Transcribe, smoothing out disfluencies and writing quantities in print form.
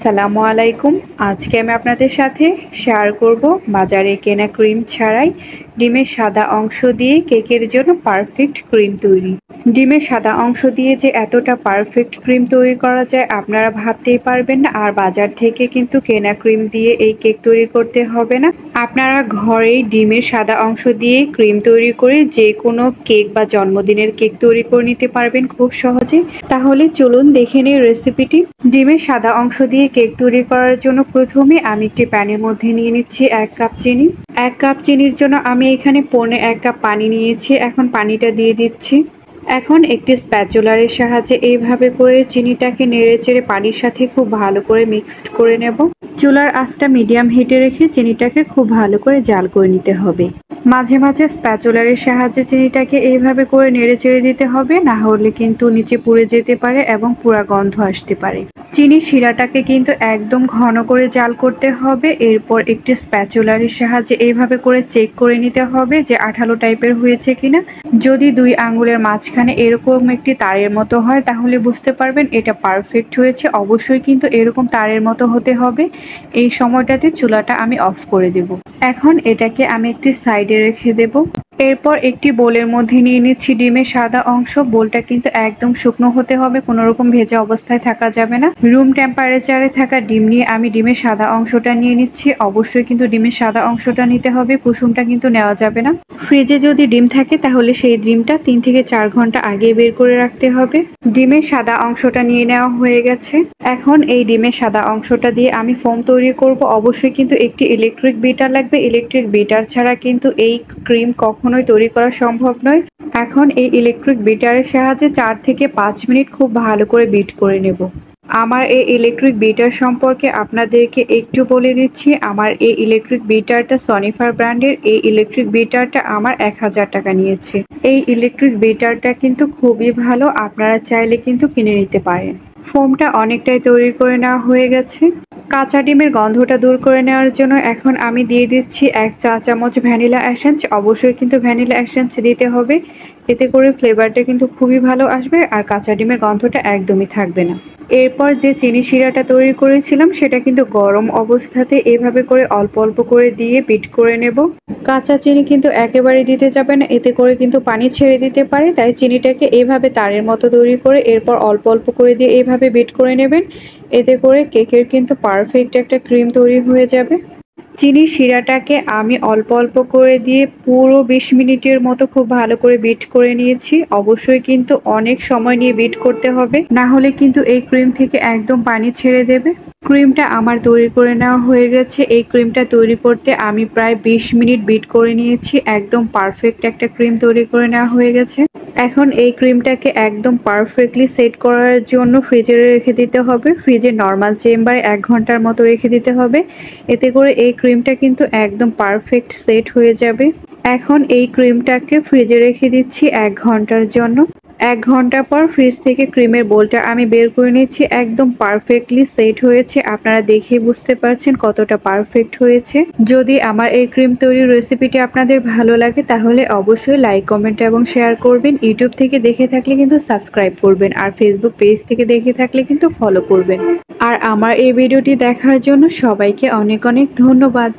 আসসালামু আলাইকুম। আজকে আমি আপনাদের সাথে শেয়ার করব বাজারে কেনা ক্রিম ছাড়াই ডিমের সাদা অংশ দিয়ে কেকের জন্য পারফেক্ট ক্রিম তৈরি। ডিমের সাদা অংশ দিয়ে যে এতটা পারফেক্ট ক্রিম তৈরি করা যায় আপনারা ভাবতেই পারবেন না। আর বাজার থেকে কিন্তু কেনা ক্রিম দিয়ে এই কেক তৈরি করতে হবে না। আপনারা ঘরেই ডিমের সাদা অংশ দিয়ে ক্রিম তৈরি করে যে কোনো কেক বা জন্মদিনের কেক তৈরি করে নিতে পারবেন খুব সহজে। তাহলে চলুন দেখে নিই রেসিপিটি। ডিমের সাদা অংশ দিয়ে কেক তৈরি করার জন্য প্রথমে আমি একটি প্যানের মধ্যে নিয়ে নিচ্ছি 1 কাপ চিনি। 1 কাপ চিনির জন্য আমি এখানে 1 কাপ পানি নিয়েছি। এখন পানিটা দিয়ে দিচ্ছি। এখন একটি স্প্যাচুলারের সাহায্যে এইভাবে করে চিনিটাকে নেড়েচেড়ে পানির সাথে খুব ভালো করে মিক্সড করে নেব। চুলার আঁচটা মিডিয়াম হিটে রেখে চিনিটাকে খুব ভালো করে জাল করে নিতে হবে। মাঝে মাঝে স্প্যাচুলারের সাহায্যে চিনিটাকে এইভাবে করে নেড়েচেড়ে দিতে হবে, না হলে কিন্তু নিচে পুড়ে যেতে পারে এবং পুরা গন্ধ আসতে পারে। চিনির শিরাটাকে কিন্তু একদম ঘন করে জাল করতে হবে। এরপর একটি স্প্যাচুলারের সাহায্যে এইভাবে করে চেক করে নিতে হবে যে আঠালো টাইপের হয়েছে কিনা। যদি 2 আঙ্গুলের মাঝখানে এরকম একটি তারের মতো হয় তাহলে বুঝতে পারবেন এটা পারফেক্ট হয়েছে। অবশ্যই কিন্তু এরকম তারের মতো হতে হবে। এই সময়টাতে চুলাটা আমি অফ করে দেব। এখন এটাকে আমি একটি সাইডে রেখে দেব। এরপর একটি বোলের মধ্যে নিয়ে নিচ্ছি ডিমের সাদা অংশ। বোলটা কিন্তু একদম শুকনো হতে হবে, কোনো রকম ভেজা অবস্থায় থাকা যাবে না। রুম টেম্পারেচারে থাকা ডিম নিয়ে আমি ডিমের সাদা অংশটা নিয়ে নিচ্ছি। অবশ্যই কিন্তু ডিমের সাদা অংশটা নিতে হবে, কুসুমটা কিন্তু নেওয়া যাবে না। ফ্রিজে যদি ডিম থাকে তাহলে সেই ডিমটা 3 থেকে 4 ঘন্টা আগে বের করে রাখতে হবে। ডিমের সাদা অংশটা নিয়ে নেওয়া হয়ে গেছে। এখন এই ডিমের সাদা অংশটা দিয়ে আমি ফোম তৈরি করব। অবশ্যই কিন্তু একটি ইলেকট্রিক বিটার লাগবে। ইলেকট্রিক বিটার ছাড়া কিন্তু এই ক্রিম কখনোই তৈরি করা সম্ভব নয়। এখন এই ইলেকট্রিক বিটারের সাহায্যে 4 থেকে 5 মিনিট খুব ভালো করে বিট করে নেব। আমার এই ইলেকট্রিক বিটার সম্পর্কে আপনাদেরকে একটু বলে দিচ্ছি। আমার এই ইলেকট্রিক বিটারটা সনিফার ব্র্যান্ডের। এই ইলেকট্রিক বিটারটা আমার 1000 টাকা নিয়েছে। এই ইলেকট্রিক বিটারটা কিন্তু খুবই ভালো, আপনারা চাইলে কিন্তু কিনে নিতে পারেন। ফোমটা অনেকটাই তৈরি করে নেওয়া হয়ে গেছে। কাঁচা ডিমের গন্ধটা দূর করে নেওয়ার জন্য এখন আমি দিয়ে দিচ্ছি 1 চা চামচ ভ্যানিলা এসেন্স। অবশ্যই কিন্তু ভ্যানিলা এসেন্স দিতে হবে, এতে করে ফ্লেভারটা কিন্তু খুবই ভালো আসবে আর কাঁচা ডিমের গন্ধটা একদমই থাকবে না। এরপর যে চিনি শিরাটা তৈরি করেছিলাম সেটা কিন্তু গরম অবস্থাতে এভাবে করে অল্প অল্প করে দিয়ে বিট করে নেব। কাঁচা চিনি কিন্তু একেবারে দিতে যাবে না, এতে করে কিন্তু পানি ছেড়ে দিতে পারে। তাই চিনিটাকে এইভাবে তারের মতো তৈরি করে এরপর অল্প অল্প করে দিয়ে এইভাবে বিট করে নেবেন। এতে করে কেকের কিন্তু পারফেক্ট একটা ক্রিম তৈরি হয়ে যাবে। চিনির শিরাটাকে আমি অল্প অল্প করে দিয়ে পুরো 20 মিনিটের মতো খুব ভালো করে বিট করে নিয়েছি। অবশ্যই কিন্তু অনেক সময় নিয়ে বিট করতে হবে, না হলে কিন্তু এই ক্রিম থেকে একদম পানি ছেড়ে দেবে। ক্রিমটা আমার তৈরি করে নেওয়া হয়ে গেছে। এই ক্রিমটা তৈরি করতে আমি প্রায় 20 মিনিট বিট করে নিয়েছি। একদম পারফেক্ট একটা ক্রিম তৈরি করে নেওয়া হয়ে গেছে। এখন এই ক্রিমটাকে একদম পারফেক্টলি সেট করার জন্য ফ্রিজে রেখে দিতে হবে। ফ্রিজে নর্মাল চেম্বারে 1 ঘন্টার মতো রেখে দিতে হবে। এতে করে এই ক্রিমটা কিন্তু একদম পারফেক্ট সেট হয়ে যাবে। এখন এই ক্রিমটাকে ফ্রিজে রেখে দিচ্ছি 1 ঘন্টার জন্য। 1 ঘন্টা পর ফ্রিজ থেকে ক্রিমের বোলটা আমি বের করে নিচ্ছি। একদম পারফেক্টলি সেট হয়েছে, আপনারা দেখেই বুঝতে পারছেন কতটা পারফেক্ট হয়েছে। যদি আমার এই ক্রিম তৈরির রেসিপিটি আপনাদের ভালো লাগে তাহলে অবশ্যই লাইক, কমেন্ট এবং শেয়ার করবেন। ইউটিউব থেকে দেখে থাকলে কিন্তু সাবস্ক্রাইব করবেন, আর ফেসবুক পেজ থেকে দেখে থাকলে কিন্তু ফলো করবেন। আর আমার এই ভিডিওটি দেখার জন্য সবাইকে অনেক অনেক ধন্যবাদ।